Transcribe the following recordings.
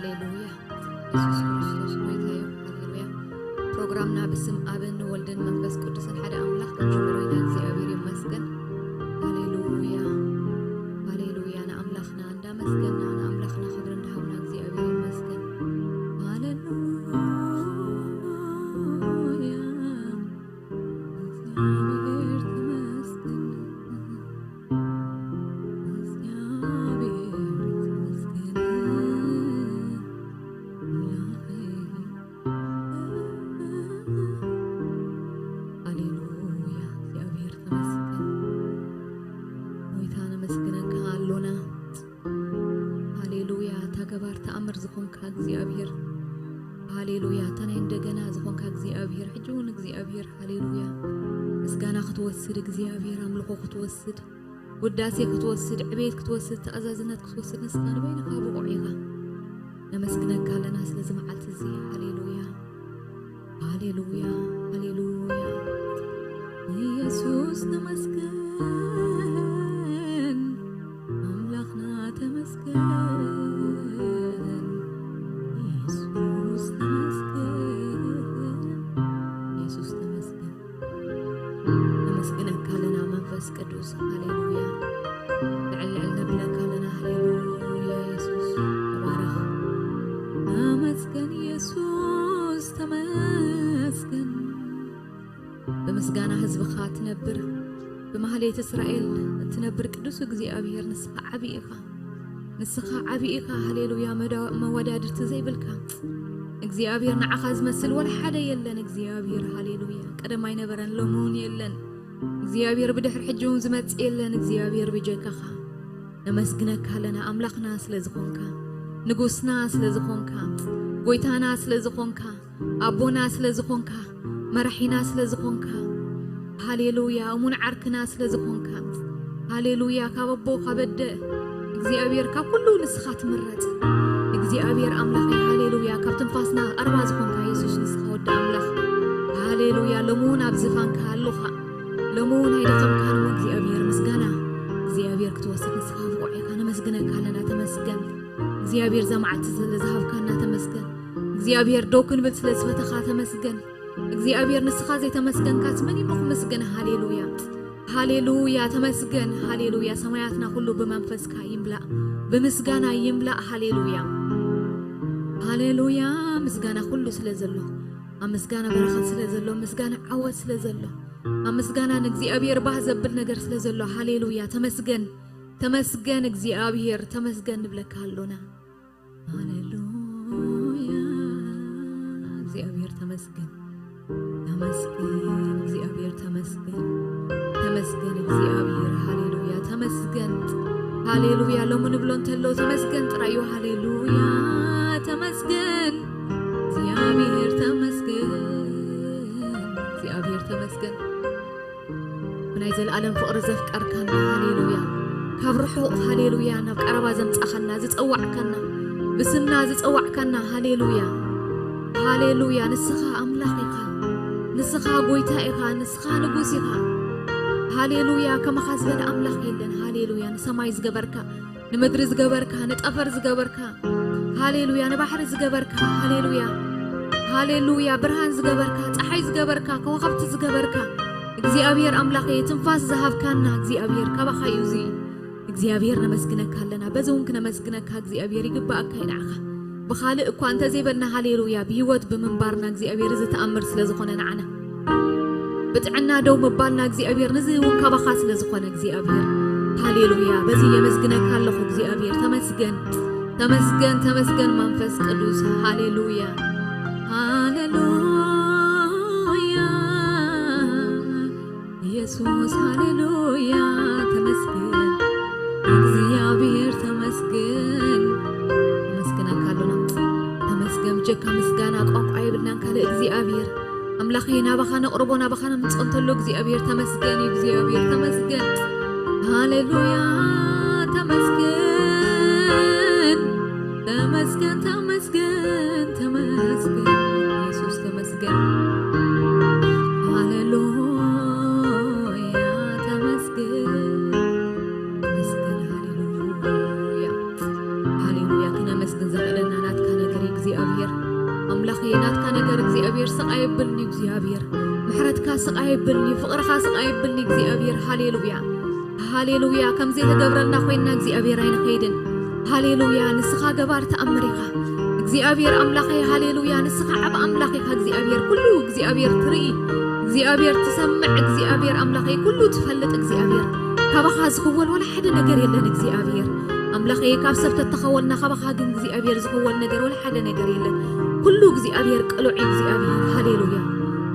ሃሌሉያ ኢየሱስ ክርስቶስ ጎይታዮ ሃሌሉያ ፕሮግራምና ብስም አብን ወልድን መንፈስ ቅዱስን ሓደ አምላክ ክብረና እግዚአብሔር ይመስገን ሃሌሉያ ሃሌሉያ ንአምላኽና እንዳመስገንና ንአምላኽና ክብር እንዳሃብና እግዚአብሔር ይመስገን ሃሌሉያ እግዚአብሔር ሃሌሉያ ተናይ እንደገና ዝኮንካ እግዚአብሔር ሕጂውን እግዚአብሔር ሃሌሉያ ምስጋና ክትወስድ እግዚአብሔር አምልኮ ክትወስድ ውዳሴ ክትወስድ ዕቤት ክትወስድ ተኣዛዝነት ክትወስድ ንስኻ ንበይንካ ብቑዕ ኢኻ ነመስግነካ ኣለና ስለዚ መዓልቲ እዚ ሃሌሉያ ሃሌሉያ ሃሌሉያ ኢየሱስ ተመስገን አምላኽና ተመስገን ቅዱስ ሃሌሉያ ልዕልዕል ነብለካ ለና ሃሌሉያ ኢየሱስ ተባረኽ ተመስገን ኢየሱስ ተመስገን ብምስጋና ህዝብኻ ትነብር ብማህሌት እስራኤል ትነብር ቅዱስ እግዚአብሔር ንስኻ ዓብይ ኢኻ ሃሌሉያ መወዳድርቲ ዘይብልካ እግዚአብሔር ንዓኻ ዝመስል ወላ ሓደ የለን እግዚአብሔር ሃሌሉያ ቀደም ኣይነበረን ሎሙን የለን እግዚአብሔር ብድሕሪ ሕጂውን ዝመጽእ የለን እግዚአብሔር ብጀካኻ ነመስግነካ ኣለና ኣምላኽና ስለዝኾንካ ንጉስና ስለዝኾንካ ጎይታና ስለዝኾንካ ኣቦና ስለዝኾንካ መራሒና ስለዝኾንካ ሃሌሉያ እሙን ዓርክና ስለዝኾንካ ሃሌሉያ ካብ ኣቦ ካብ ኣደ እግዚአብሔር ካብ ኩሉ ንስኻ ትምረጽ እግዚአብሔር ኣምላኽ ሃሌሉያ ካብ ትንፋስና ቀረባ ዝኾንካ ኢየሱስ ንስኻ ወዲ ኣምላኽ ሃሌሉያ ሎሙን ኣብ ዝፋንካ ኣለኻ لمون هيدا كان እግዚአብሔር ምስጋና እግዚአብሔር ክትወስድ ንስኻ ብቑዕካ ነመስግነካ ኣለና ተመስገን እግዚአብሔር ዘማዓት ስለዝሃብካና ተመስገን እግዚአብሔር ዶክን ብል ስለዝፈተኻ ተመስገን እግዚአብሔር ንስኻ ዘይተመስገንካት መን ይምኹ መስገን ሃሌሉያ ሃሌሉያ ተመስገን ሃሌሉያ ሰማያትና ሁሉ በመንፈስካ ይምላእ በምስጋና ይምላእ ሃሌሉያ ሃሌሉያ ምስጋና ሁሉ ስለዘሎ ምስጋና በረኸት ስለዘሎ ምስጋና ዓወት ስለዘሎ ምስጋና እግዚአብሔር ባህ ዘብል ነገር ስለዘሎ ሃሌሉያ ተመስገን ተመስገን እግዚአብሔር ተመስገን ንብለካ ኣለና ሃሌሉያ እግዚአብሔር ተመስገን ተመስገን እግዚአብሔር ተመስገን ተመስገን እግዚአብሔር ሃሌሉያ ተመስገን ሃሌሉያ ለምን ብሎ እንተሎ ተመስገን ጥራዩ ሃሌሉያ ተመስገን እግዚአብሔር ተመስገን እግዚአብሔር ተመስገን ናይ ዘለዓለም ፍቅሪ ዘፍቀርካና ሃሌሉያ ካብ ርሑቕ ሃሌሉያ ናብ ቀረባ ዘምጻኸና ዝጸዋዕከና ብስምና ዝጸዋዕከና ሃሌሉያ ሃሌሉያ ንስኻ ኣምላኽ ኢኻ ንስኻ ጎይታ ኢኻ ንስኻ ንጉስ ኢኻ ሃሌሉያ ከመኻ ዝበለ ኣምላኽ የለን ሃሌሉያ ንሰማይ ዝገበርካ ንምድሪ ዝገበርካ ንጠፈር ዝገበርካ ሃሌሉያ ንባሕሪ ዝገበርካ ሃሌሉያ ሃሌሉያ ብርሃን ዝገበርካ ፀሓይ ዝገበርካ ከዋኽብቲ ዝገበርካ እግዚአብሔር አምላኽ ትንፋስ ዝሃብካና እግዚአብሔር ካባኻ ዩዚ እግዚአብሔር ነመስግነካ ኣለና በዘውን ክነመስግነካ እግዚአብሔር ይግባእካ ይድዓኻ ብኻልእ እኳ እንተ ዘይበልና ሃሌሉያ ብህይወት ብምንባርና እግዚአብሔር ዝተኣምር ስለዝኾነ ንዓና ብጥዕና ደው ምባልና እግዚአብሔር ነዚ እውን ካባኻ ስለዝኾነ እግዚአብሔር ሃሌሉያ በዚ የመስግነካ ኣለኹ እግዚአብሔር ተመስገን ተመስገን ተመስገን መንፈስ ቅዱስ ሃሌሉያ ሃሌሉያ ኢየሱስ ሃሌሉያ ተመስገን እግዚአብሔር ተመስገን ተመስገነካ ኣለና ተመስገን ጀካ ምስጋና ቋንቋ ይብልናን ካለ እግዚአብሔር አምላኽ ናባኻ ነቕርቦ ናባኻ ነምጽእ እንተሎ እግዚአብሔር ተመስገን እግዚአብሔር ተመስገን ሃሌሉያ ተመስገን ተመስገን ተመስገን ተመስገን ኢየሱስ ተመስገን ሃሌሉያ ተመስገን ሃሌሉያ ሃሌሉያ ከነመስገን ዘኸለና ናትካ እግዚአብሔር አምላኬ ናትካ ነገር እግዚአብሔር ስቃይብልኒ እግዚአብሔር ምሕረትካ ስቃይብልኒ ፍቅርካ ስቃይብልኒ እግዚአብሔር ሃሌሉያ ሃሌሉያ ከምዚ ተገብረልና ኮይና እግዚአብሔር አይንኸይድን ሃሌሉያ ንስኻ ገባር ተአምሪኻ እግዚአብሔር አምላኬ ሃሌሉያ ንስኻ ዓብ አምላኬኻ እግዚአብሔር ኩሉ እግዚአብሔር ትርኢ እግዚአብሔር ትሰምዕ እግዚአብሔር አምላኬ ኩሉ ትፈልጥ እግዚአብሔር ካባኻ ዝኽወል ወላ ሓደ ነገር የለን እግዚአብሔር አምላኬ ካብ ሰብ ተተኸወልና ካባኻ ግን እግዚአብሔር ዝኽወል ነገር ወላ ሓደ ነገር የለን ኩሉ እግዚአብሔር ቅሉዕ እግዚአብሔር ሃሌሉያ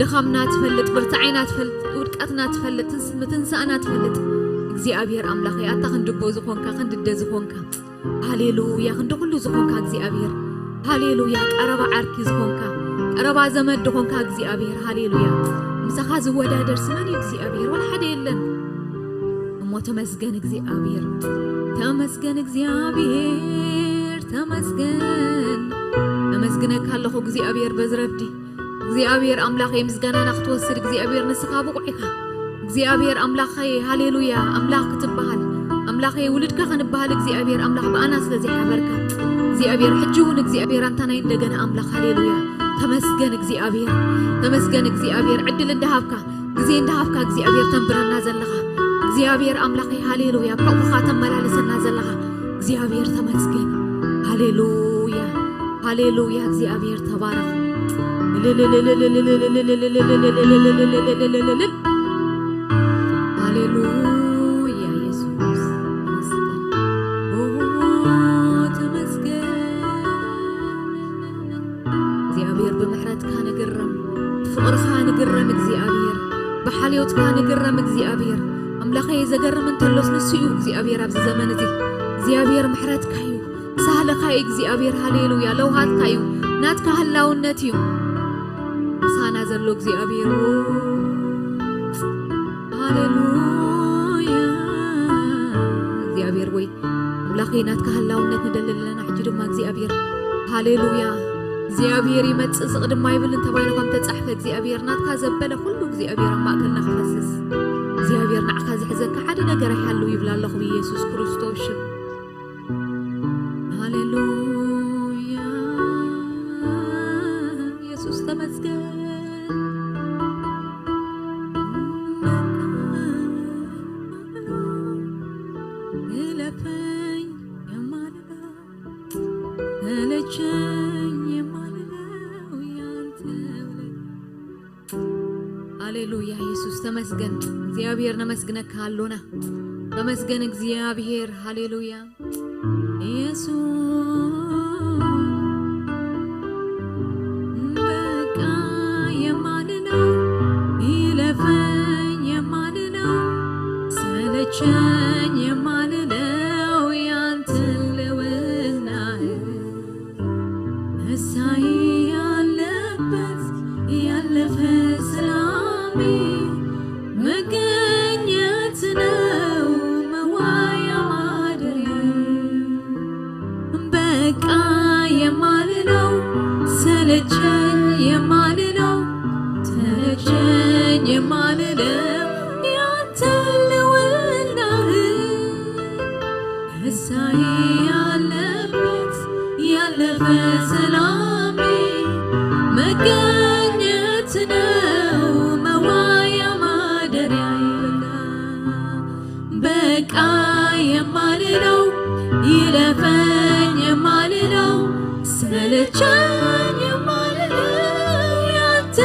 ድኻምና ትፈልጥ ብርታዕና ትፈልጥ ውድቀትና ትፈልጥ ትንሳእና ትፈልጥ እግዚአብሔር አምላኬ አታ ክንድቦ ዝኾንካ ክንድደ ዝኾንካ ሃሌሉያ ክንደ ኩሉ ዝኾንካ እግዚአብሔር ሃሌሉያ ቀረባ ዓርኪ ዝኾንካ ቀረባ ዘመድ ዝኾንካ እግዚአብሔር ሃሌሉያ ምሳኻ ዝወዳደር ስመን እግዚአብሔር ወላ ሓደ የለን እሞ ተመስገን እግዚአብሔር ተመስገን እግዚአብሔር ተመስገን ተመስግነካ ኣለኹ እግዚአብሔር በዝረብዲ እግዚአብሔር አምላኬ ምስጋናና ክትወስድ እግዚአብሔር ንስኻ ብቑዒኻ እግዚአብሔር አምላኬ ሃሌሉያ አምላክ ክትበሃል አምላኬ ውልድካ ክንበሃል እግዚአብሔር አምላክ በአና ስለዚ ሓበርካ እግዚአብሔር ሕጂውን እግዚአብሔር አንተ ናይ እንደገና አምላክ ሃሌሉያ ተመስገን እግዚአብሔር ዕድል እንደሃብካ ጊዜ እንደሃብካ እግዚአብሔር ተንብረና ዘለኻ እግዚአብሔር አምላኬ ሃሌሉያ ብሕቁኻ ተመላለሰና ዘለኻ እግዚአብሔር ተመስገን ሃሌሉያ ሃሌሉያ እግዚአብሔር ተባረክ ሃሌሉያ ኢየሱስ ተመስገን እግዚአብሔር በምሕረትካ ንግረም ፍቅርካ ንግረም እግዚአብሔር በሓልዮትካ ንግረም እግዚአብሔር አምላኬ ዘገርም እንተሎስ ንስዩ እግዚአብሔር ኣብዚ ዘመን እዚ እግዚአብሔር ምሕረትካ እዩ ሳህለካ እግዚአብሔር ሃሌሉያ ለውሃትካ እዩ ናትካ ህላውነት እዩ ሳና ዘሎ እግዚአብሔር ሃሌሉያ እግዚአብሔር ወይ አምላኬ ናትካ ህላውነት ንደልለና ሕጂ ድማ እግዚአብሔር ሃሌሉያ እግዚአብሔር ይመጽእ ዝቅድማ ይብልን ተባይሉ ከም ተጻሕፈ እግዚአብሔር ናትካ ዘበለ ሁሉ እግዚአብሔር ማእከልና ክፈስስ እግዚአብሔር ንዓኻ ዝሕዘካ ሓደ ነገር ኣይሃልው ይብላ ኣለኹ ብኢየሱስ ክርስቶስ ሽም ሃሌሉያ ኢየሱስ ተመስገን እለፈኝ የማልለው እለቸኝ የማልለው ያንተ ሃሌሉያ ኢየሱስ ተመስገን እግዚአብሔር ነመስግነካ አሎና ተመስገን እግዚአብሔር ሃሌሉያ ኢየሱስ በቃ የማልለው ይለፈኝ የማልለው ሰለቸኝ የማልለው ያንተን ልውና እሳይ ያለበት ያለፈ ሰላሜ መገኘት ነው መዋያ ማደሪያ በቃ የማልለው ሰለቸኝ የማልለው ሰለቸኝ የማልለው ያንተ ልውና እሳይ ያለበት ያለፈ ሰላሜ መገኘት ነው መዋያ ማደሪያ በቃ የማልለው ይለፈኝ የማልለው ሰለቸኝ የማልለው ያንተ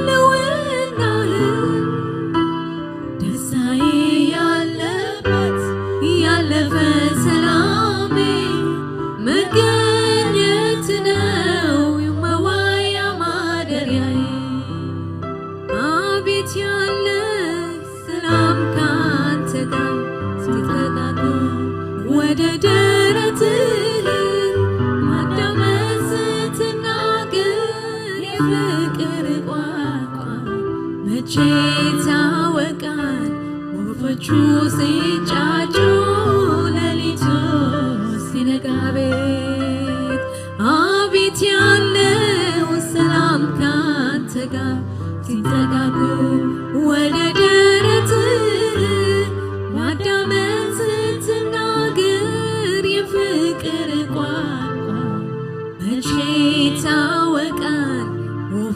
ልውና ደስታዬ ያለበት ያለፈ ሰላሜ መገኘት ነው መዋያ ማደሪያዬ አቤት ያለ ሰላም ካንተ ጋር ስትጠጋጉ ወደ ደረትህ ማዳመጥ ስትናገር የፍቅር ቋንቋ መቼ ታወቃል ወፎቹ ሲጫጩ ሌሊቱ ሲነጋ ቤት አቤት ያለው ሰላም ካንተ ጋር ሲጠጋጉ ወደ ደረትህ ማዳመጥ ስትናገር የፍቅር ቋንቋ መቼ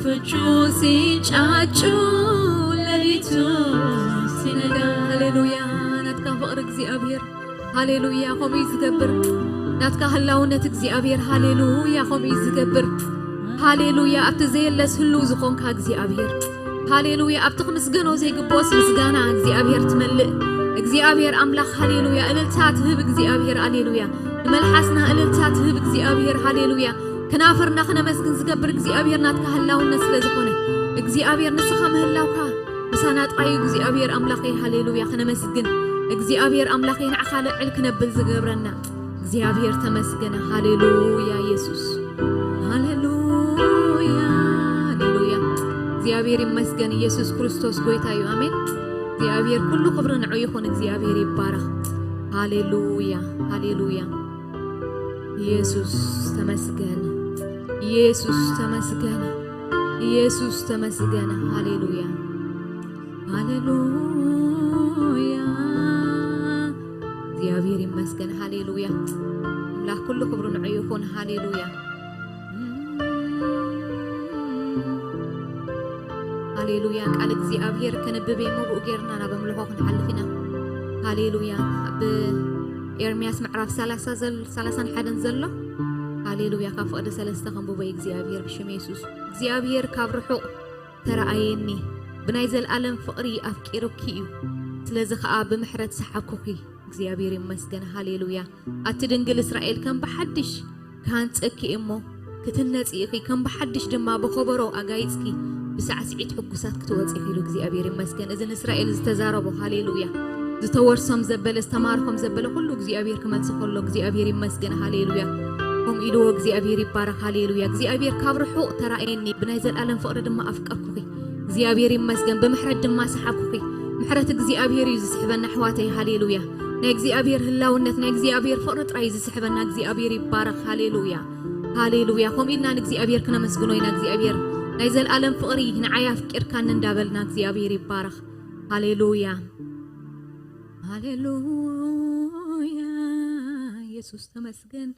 ሲፈጩ ሲጫጩ ለሊቱ ሲነጋ ሃሌሉያ ናትካ ፍቅሪ እግዚአብሔር ሃሌሉያ ከምኡ ዝገብር ናትካ ህላውነት እግዚአብሔር ሃሌሉያ ከምኡ ዝገብር ሃሌሉያ ኣብቲ ዘየለስ ህልው ዝኾንካ እግዚአብሔር ሃሌሉያ ኣብቲ ክምስገኖ ዘይግቦስ ምስጋና እግዚአብሔር ትመልእ እግዚአብሔር ኣምላኽ ሃሌሉያ እልልታት ህብ እግዚአብሔር ሃሌሉያ ንመልሓስና እልልታት ህብ እግዚአብሔር ሃሌሉያ ከናፈርና ክነመስግን ዝገብር እግዚአብሔር ናትካ ህላውነት ስለ ዝኾነ እግዚአብሔር ንስኻ ምህላውካ ምሳና ጥራዩ እግዚአብሔር ኣምላኽ ሃሌሉያ ክነመስግን እግዚአብሔር ኣምላኽ ንዓኻ ልዕል ክነብል ዝገብረና እግዚአብሔር ተመስገነ ሃሌሉያ ኢየሱስ ሃሌሉያ ሃሌሉያ እግዚአብሔር ይመስገን ኢየሱስ ክርስቶስ ጎይታ እዩ አሜን እግዚአብሔር ኩሉ ክብሪ ንዑ ይኹን እግዚአብሔር ይባረኽ ሃሌሉያ ሃሌሉያ ኢየሱስ ተመስገነ ኢየሱስ ተመስገነ ኢየሱስ ተመስገነ ሃሌሉያ ሃሌሉያ እግዚአብሔር ይመስገን ሃሌሉያ አምላክ ኩሉ ክብሪ ንዑ ይኹን ሃሌሉያ ሃሌሉያ ቃል እግዚአብሔር ከነብበ ሞጉ ጌርና ናበምልኾ ክንሓልፊና ሃሌሉያ በኤርምያስ ምዕራፍ 31 ዘሎ ሃሌሉያ ካብ ፍቅዲ 3 ከንብበ እግዚአብሔር ብሽም ኢየሱስ እግዚአብሔር ካብ ርሑቕ ተረኣየኒ ብናይ ዘለዓለም ፍቅሪ ኣፍቂሩኪ እዩ ስለዚ ከዓ ብምሕረት ሰሓብኩኺ እግዚአብሔር ይመስገን ሃሌሉያ ኣቲ ድንግል እስራኤል ከም በሓድሽ ካንፀኪ እሞ ክትነጽኢኺ ከም በሓድሽ ድማ በኸበሮ ኣጋይጽኪ ብሳዕስዒት ሕጉሳት ክትወጽኢ ኢሉ እግዚአብሔር ይመስገን እዝን እስራኤል ዝተዛረቡ ሃሌሉያ ዝተወርሶም ዘበለ ዝተማርኮም ዘበለ ሁሉ እግዚአብሔር ክመልስ ከሎ እግዚአብሔር ይመስገን ሃሌሉያ ከም ኢሉ እግዚአብሔር ይባረክ ሃሌሉያ እግዚአብሔር ካብ ርሑቕ ተራእየኒ ብናይ ዘለዓለም ፍቅሪ ድማ ኣፍቀርኩኺ እግዚአብሔር ይመስገን ብምሕረት ድማ ሰሓብኩኺ ምሕረት እግዚአብሔር እዩ ዝስሕበና ኣሕዋተይ ሃሌሉያ ናይ እግዚአብሔር ህላውነት ናይ እግዚአብሔር ፍቅሪ ጥራይ ዝስሕበና እግዚአብሔር ይባረክ ሃሌሉያ ሃሌሉያ ከም ኢልና ንእግዚአብሔር ክነመስግኖ ኢና እግዚአብሔር ናይ ዘለዓለም ፍቅሪ ንዓይ ኣፍቂርካኒ እንዳበልና እግዚአብሔር ይባረክ ሃሌሉያ ሃሌሉያ ኢየሱስ ተመስገን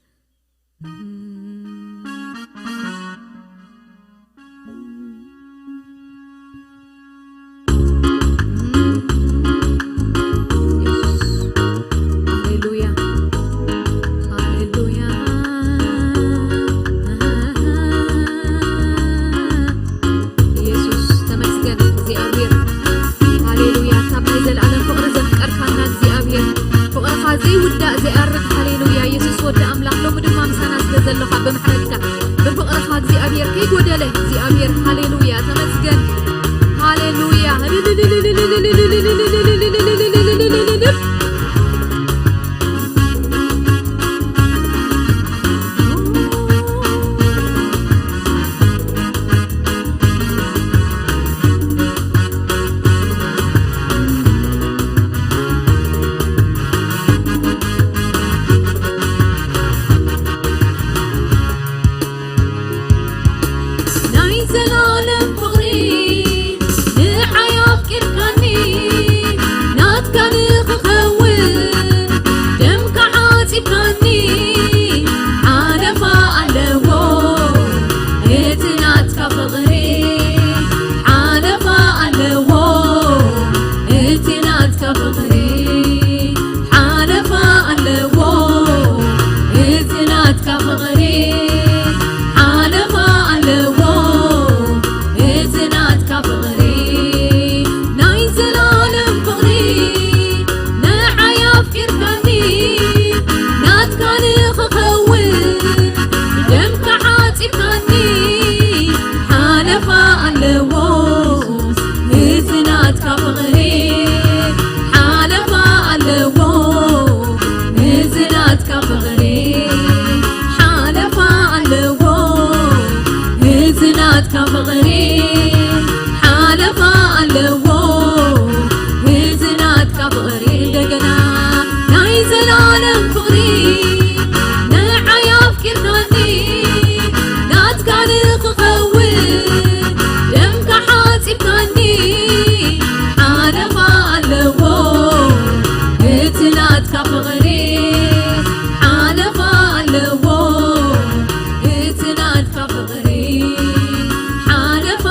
حالفا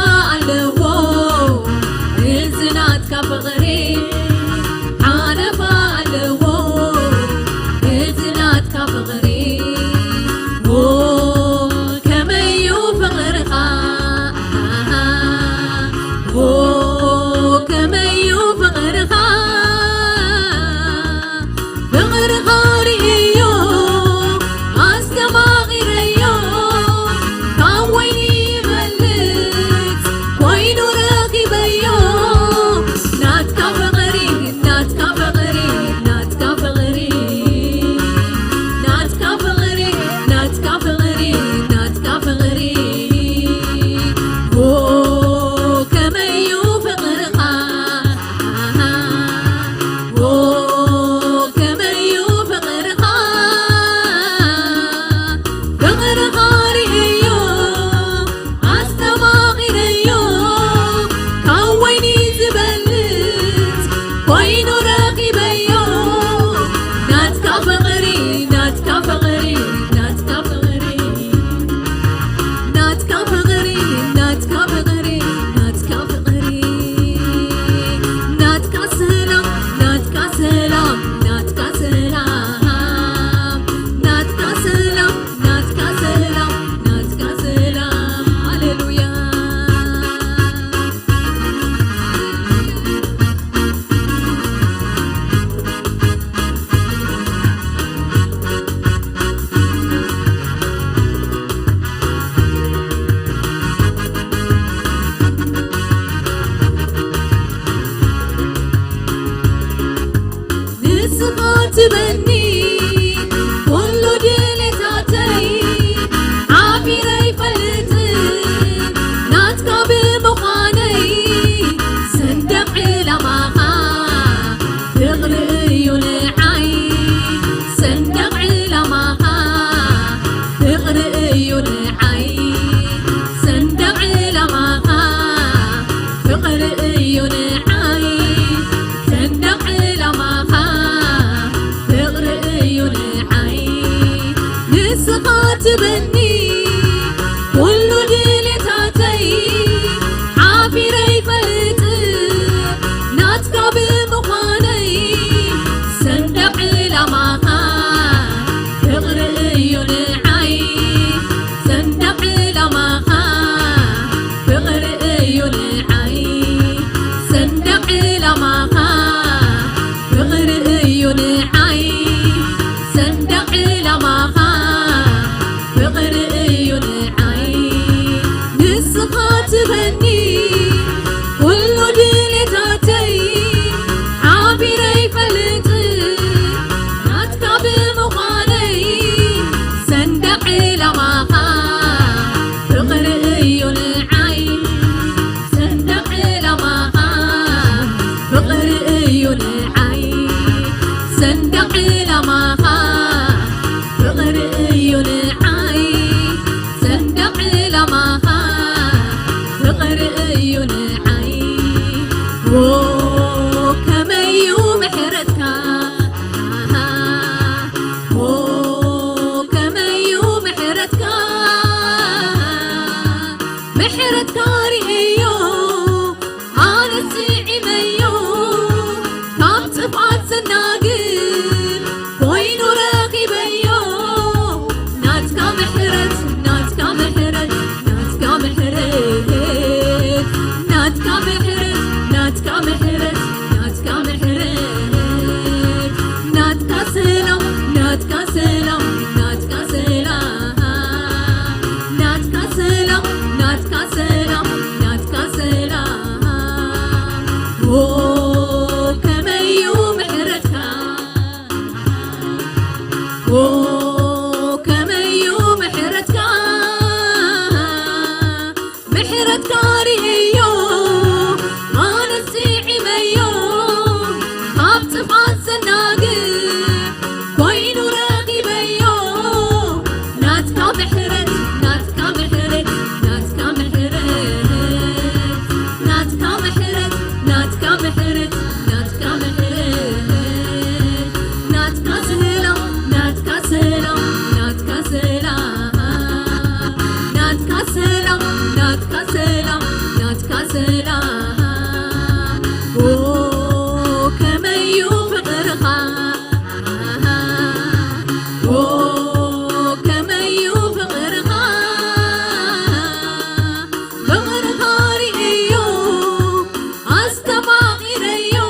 تبني كل دليتاتي عافيري فلت ناتكا بمخاني صندق لماها فغري ينعي صندق لماها فغري ينعي صندق لماها فغري ينعي صندق لماها فغري ينعي نسخة تبني كل دليتاتي عابري فلت ناتكا بمخاني صندق لماها فغري ينعي صندق لماها فغري ينعي صندق لماها فغري ينعي صندق لماها فغري ينعي كما يوم حرتك كما يوم حرتك محرتك رئيو أنا سيعي ميو كم تفعت سناقل وين راقي بيو ناتكا محرت ناتكا محرت ناتكا محرت ناتكا محرت ناتكا محرت ناتكا محرت ناتكا سلام ناتكا سلام ناتكا سلام ناتكا سلام ناتكا سلام ناتكا سلام كما يوم حرتك كما يوم حرتك محرتك ريو أنا سيعي ميو أبتفعت سناقل وين راقي بيو ناتكا محرت ناتكا محرت ناتكا محرت ناتكا محرت ناتكا محرت ناتكا محرت ناتكا سلام ناتكا سلام ناتكا سلام ناتكا سلام ناتكا سلام ناتكا سلام كما يفقرها كما يفقرها فقرها رئيو أستمع إليو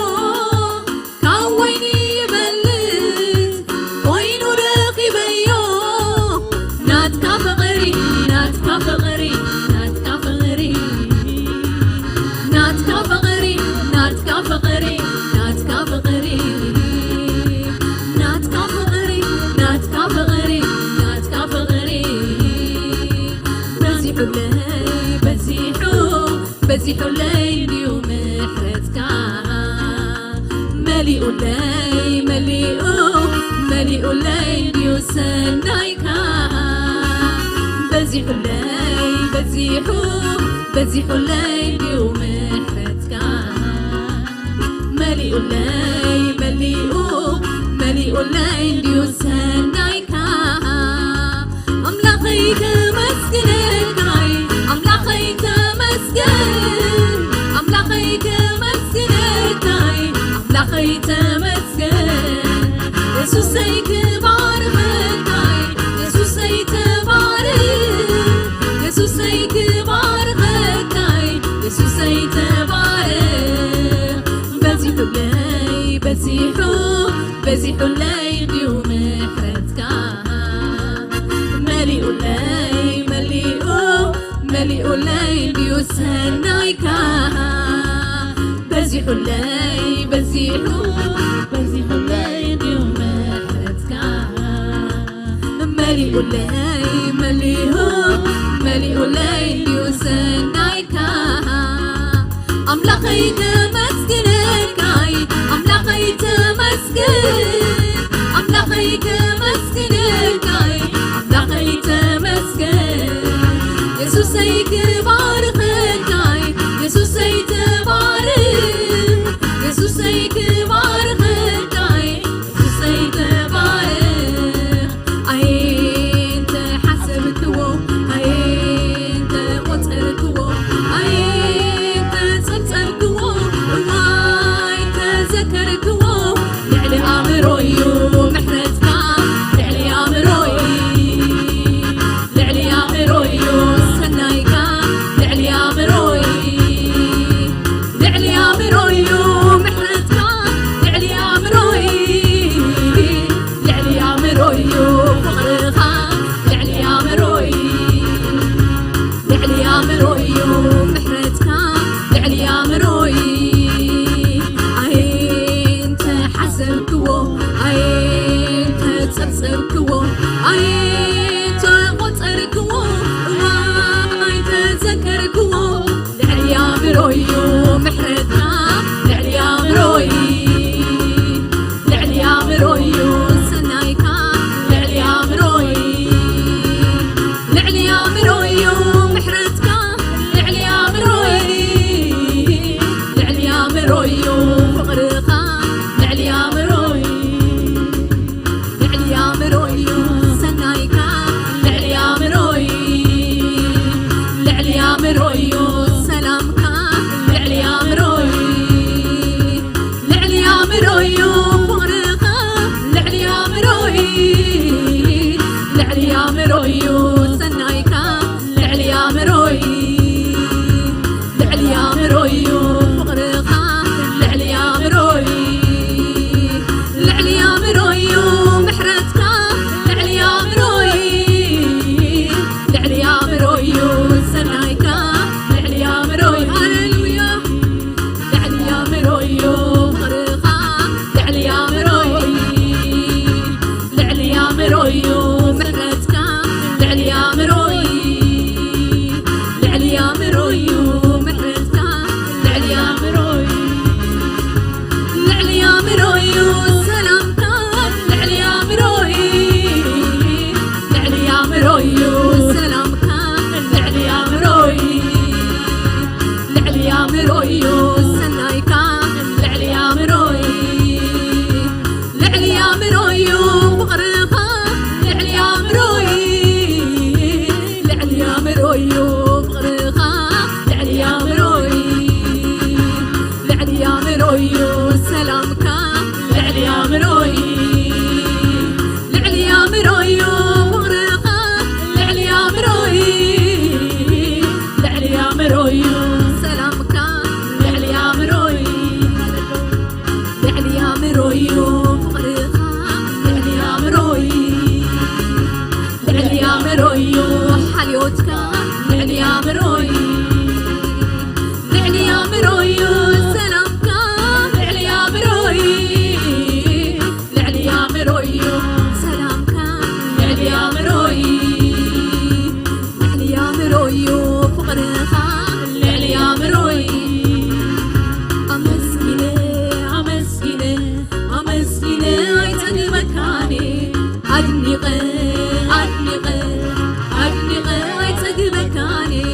كويني يبلد وين راقي بيو ناتكا فقري ناتكا فقري ناتكا فقري ناتكا فقري ناتكا فقري ناتكا فقري ناتكا فقري ناتكا فقري ناتكا فقري بزيحو لي بزيحو الليل يوم حرتك مليء الليل مليء الليل يسنايك بزيحو الليل بزيحو الليل يوم حرتك مليء الليل مليء الليل يسنايك أملاقيك مسكنك أملاقيك مسكن أملاقيك مسكنك أملاقيك مسكن يسوسيك بارك يسوسيك بارك يسوسيك بارك يسوسيك بارك بزيحو الليل يوم حرتك مليء الليل يسنايك بزيحو الليل يوم حرتك مليء الليل يسنايك أملاقيك مسكنك أملاقيك مسكن أملاقيك مسكنك أملاقيك مسكن يسوسيك بارك يسوسيك بارك يسوسيك بارك يسوسيك بارك أنت مروي محرتك لعلي مروي أنت حسبكو أنت تصبكو أنت قطركو أنت ذكركو لعلي مروي محرتك لعلي مروي لعلي مروي سنايك لعلي مروي لعلي مروي محرتك لعلي مروي لعلي مروي فقرك لعلي مروي لعلي مروي سنايك لعلي مروي لعلي مروي سلامك لعلي مروي لعلي مروي فقرك لعلي مروي لعلي مروي سنايك لعلي مروي لعلي مروي فقرك لعلي مروي لعلي مروي محرتك لعلي مروي لعلي مروي سنايك لعلي مروي هللويا لعلي مروي فقرك لعلي مروي لعلي مروي محرتك لعلي مروي لعلي مروي محرتك لعلي مروي لعلي مروي سلامك لعلي مروي لعلي مروي سلامك لعلي مروي لعلي مروي سنايك لعلي مروي لعلي مروي فقرك لعلي مروي لعلي مروي فقرك لعلي مروي لعلي مروي سلامك لعلي مروي لعلي مروي فقرك لعلي مروي لعلي مروي سلامك لعلي مروي لعلي مروي فقرك لعلي مروي لعلي مروي حليوتك لعلي مروي لعلي مروي سلامك لعلي مروي لعلي مروي سلامك لعلي مروي لعلي مروي فقرك لعلي مروي أمسكيني أمسكيني أمسكيني عيتني مكاني أدنقي أدنقي أدنقي عيتني مكاني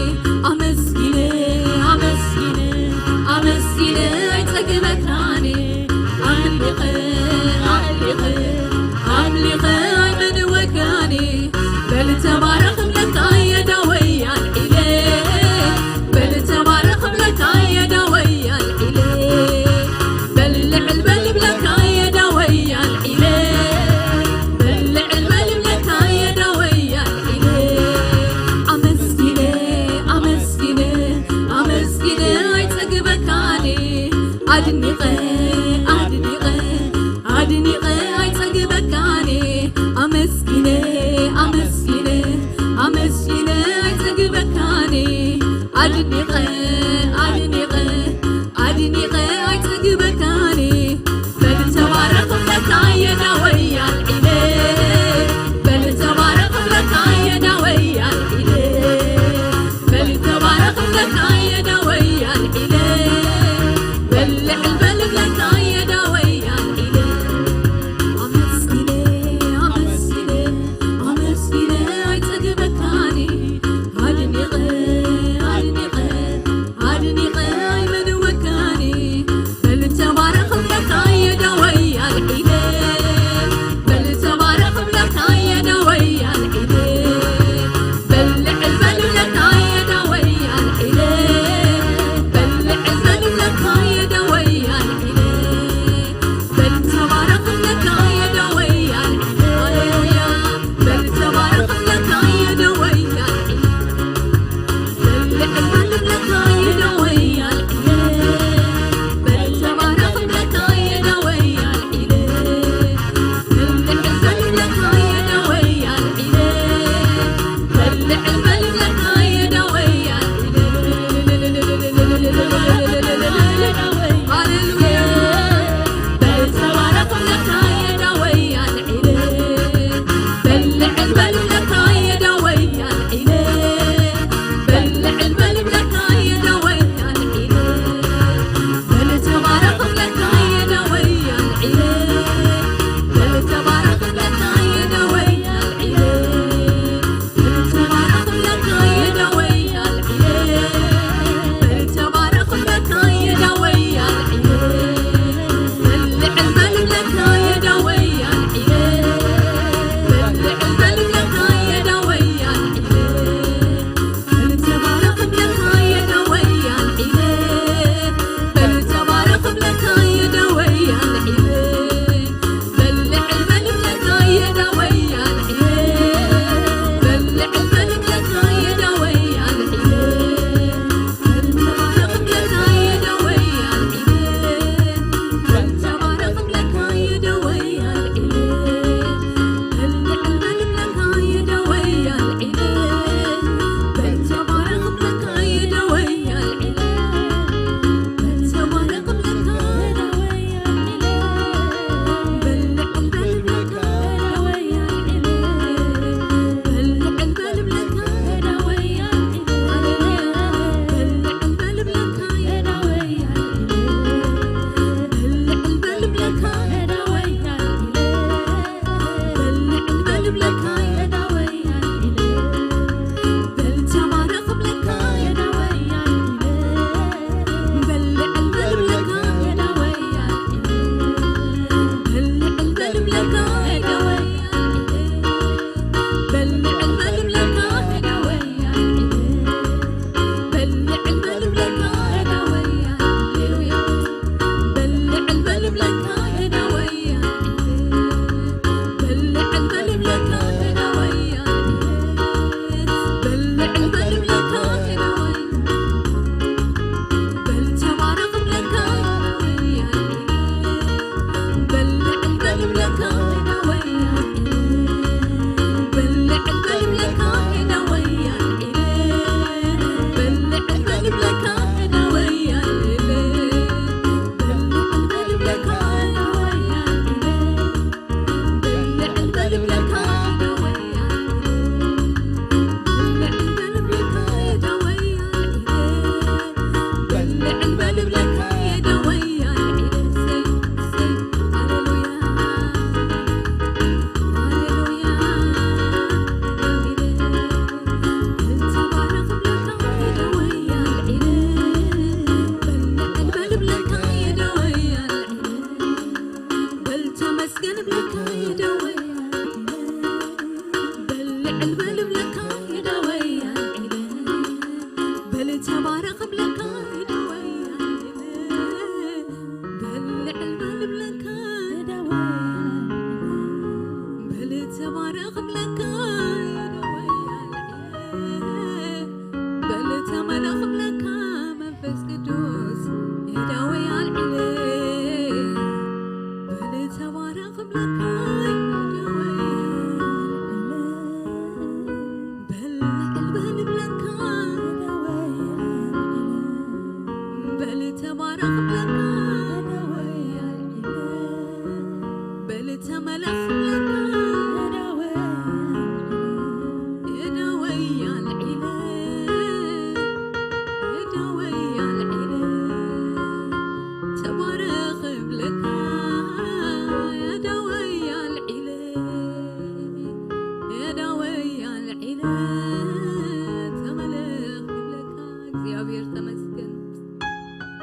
ተመለኽ ይብለካ እግዚአብሔር ተመስገን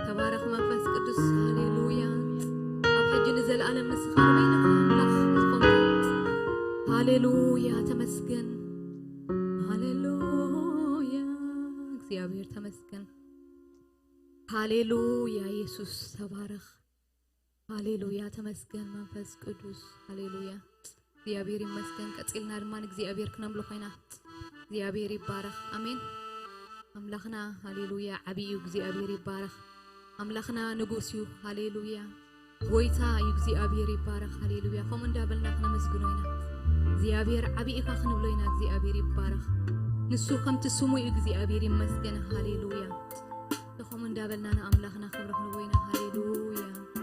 ተባረኽ መንፈስ ቅዱስ ሃሌሉያ ኣብ ሕጂ ንዘለዓለም ንስኻ በይንኻ ኣምላኽ ዝኾንካ ሃሌሉያ ተመስገን ሃሌሉያ እግዚአብሔር ተመስገን ሃሌሉያ ኢየሱስ ተባረኽ ሃሌሉያ ተመስገን መንፈስ ቅዱስ ሃሌሉያ እግዚአብሔር ይመስገን ቀጽልና ድማን እግዚአብሔር ክነምልኾ ኢና እግዚአብሔር ይባረኽ አሜን አምላኽና ሃሌሉያ ዓቢዩ እግዚአብሔር ይባረኽ አምላኽና ንጉስ እዩ ሃሌሉያ ጎይታ እዩ እግዚአብሔር ይባረኽ ሃሌሉያ ከም እንዳበልና ክነመስግኖ ኢና እግዚአብሔር ዓቢኢኻ ክንብሎ ኢና እግዚአብሔር ይባረኽ ንሱ ከምቲ ስሙ እዩ እግዚአብሔር ይመስገን ሃሌሉያ ከም እንዳበልና አምላኽና ክብረ ክንብሎ ኢና ሃሌሉያ ቅዱስ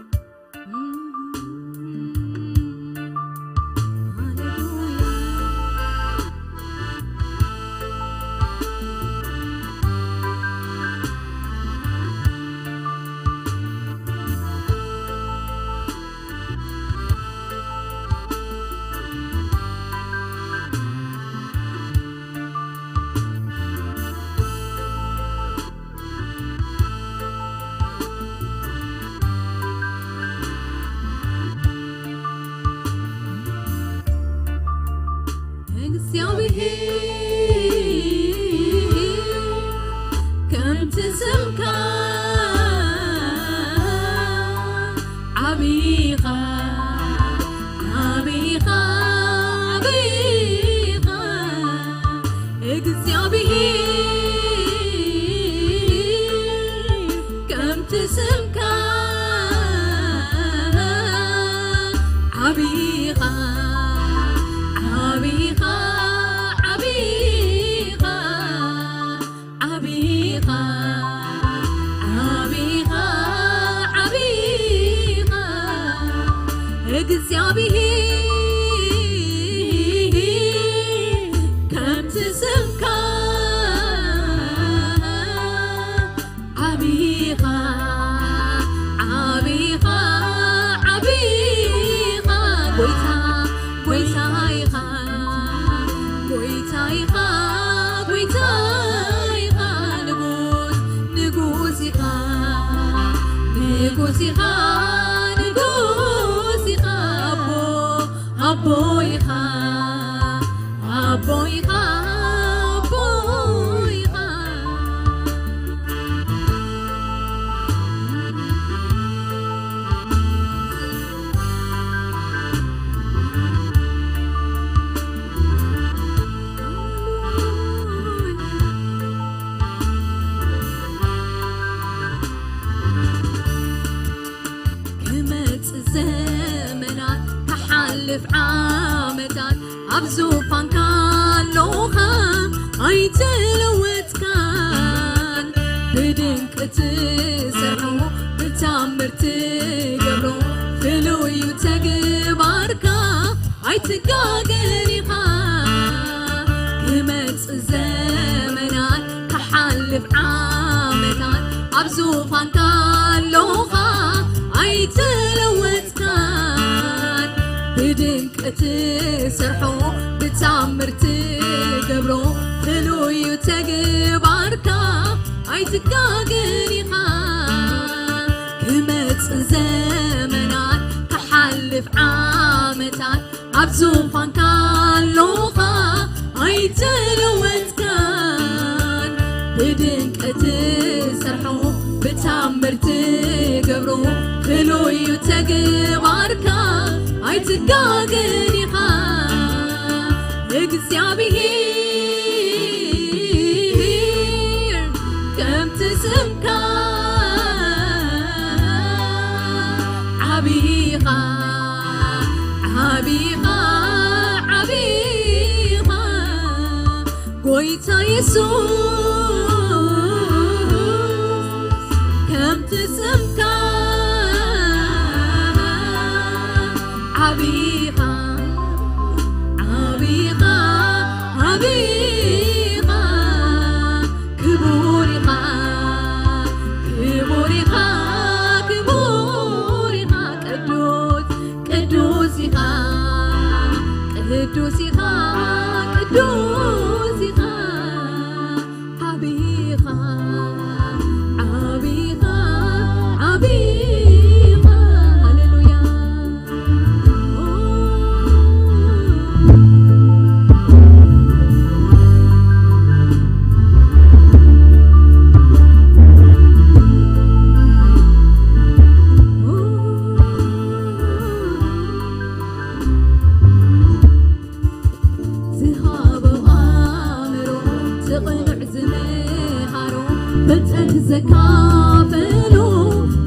تقنع زمهارو بتأت زكافلو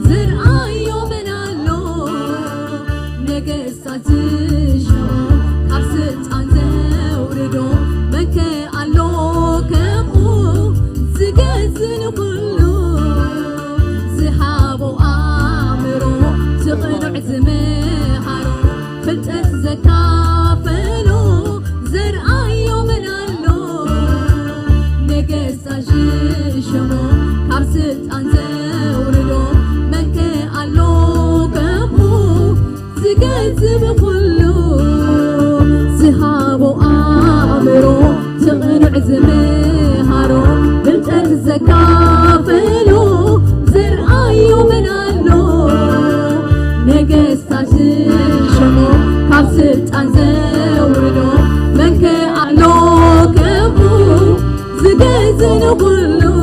زرعيو منالو نقص عزيشو كارست عن زوردو مكة علو كمو زقزن كلو زحابو آمرو تقنع زمهارو بتأت زكافلو زرعيو منالو نقص عزيشو كارست عن زوردو مكة علو كمو زقزن كلو زحابو آمرو تقنع زمهارو بلتأت زكافلو زرعيو منالو نقص عزيشو كارست عن زوردو مكة علو كمو زقزن كلو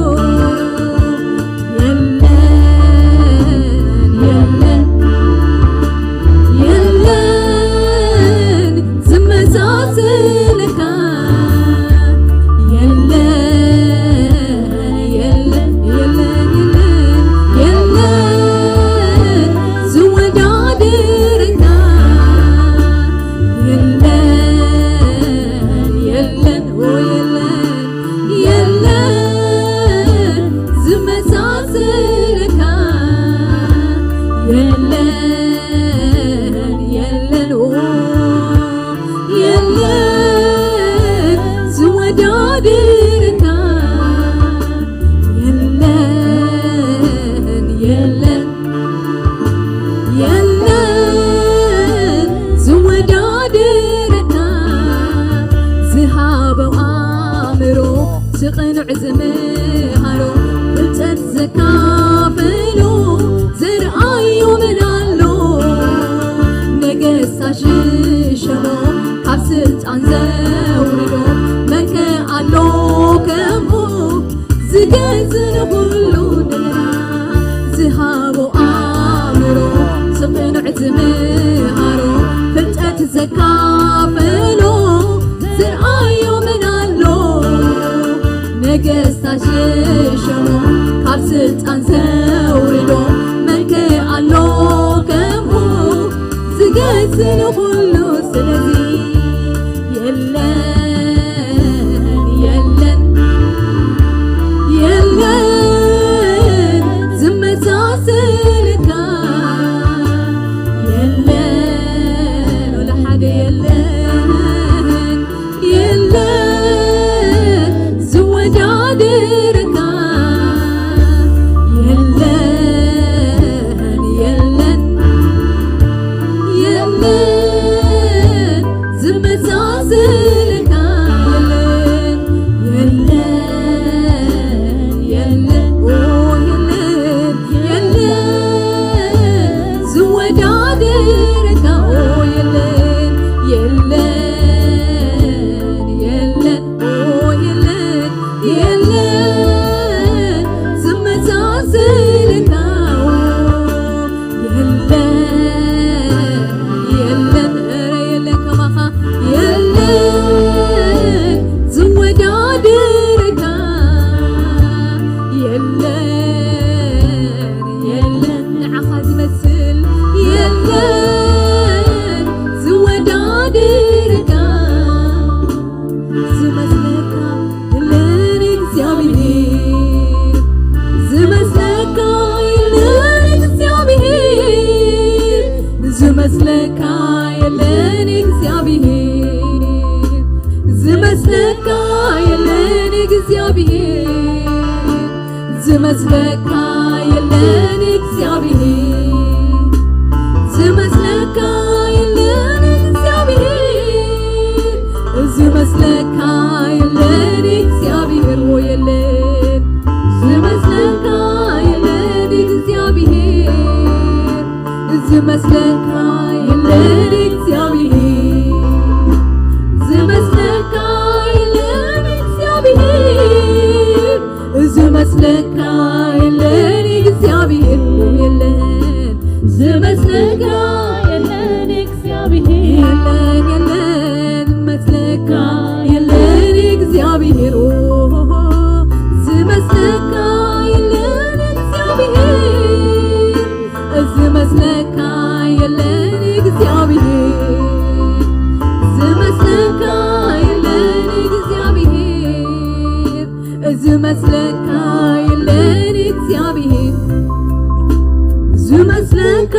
تقنع زمهارو بلتأت زكافلو زرعيو منالو نقص عشيشو كارست عن زوردو مكة علو كمو زقزن كلو زهابو آمرو تقنع زمهارو بلتأت زكافلو زرعيو منالو نقص عشيشو كارست عن زوردو مكة علو كمو زقزن كلو سلزي يلن زمة عسلكا يلن ولا حدا يلن زود عدركا يلن زمة عسلكا يلن زود عدركا زمة عسلكا زود عدركا عخد مثل زود عدركا زمسلكا يلن እግዚአብሔር ዝመስለካ የለን እግዚአብሔር ዝመስለካ የለን እግዚአብሔር ዝመስለካ የለን እግዚአብሔር ዝመስለካ የለን እግዚአብሔር ዝመስለካ የለን እግዚአብሔር ዝመስለካ የለን እግዚአብሔር ወየለን ዝመስለካ የለን እግዚአብሔር ዝመስለካ የለን እግዚአብሔር ዝመስለካ የለን እግዚአብሔር ዝመስለካ የለን እግዚአብሔር የለን ዝመስለካ የለን እግዚአብሔር የለን መስለካ የለን እግዚአብሔር ዝመስለካ የለን እግዚአብሔር ዝመስለካ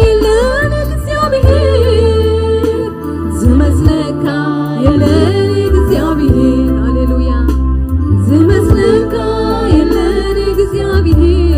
የለን እግዚአብሔር ዝመስለካ የለን እግዚአብሔር ሃሌሉያ ዝመስለካ የለን እግዚአብሔር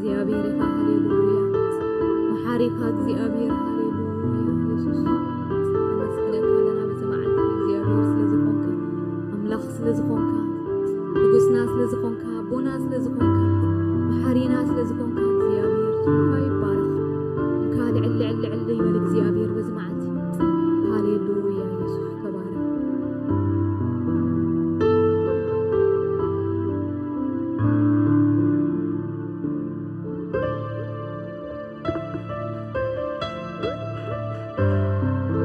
እግዚአብሔር ሃሌሉያ محاريك እግዚአብሔር ሃሌሉያ ኢየሱስ መስክለክ ለና በዘማዓት እግዚአብሔር ስለዝኾንከ አምላኽ ስለዝኾንከ ንጉስና ስለዝኾንከ አቦና ስለዝኾንከ محارينا ስለዝኾንከ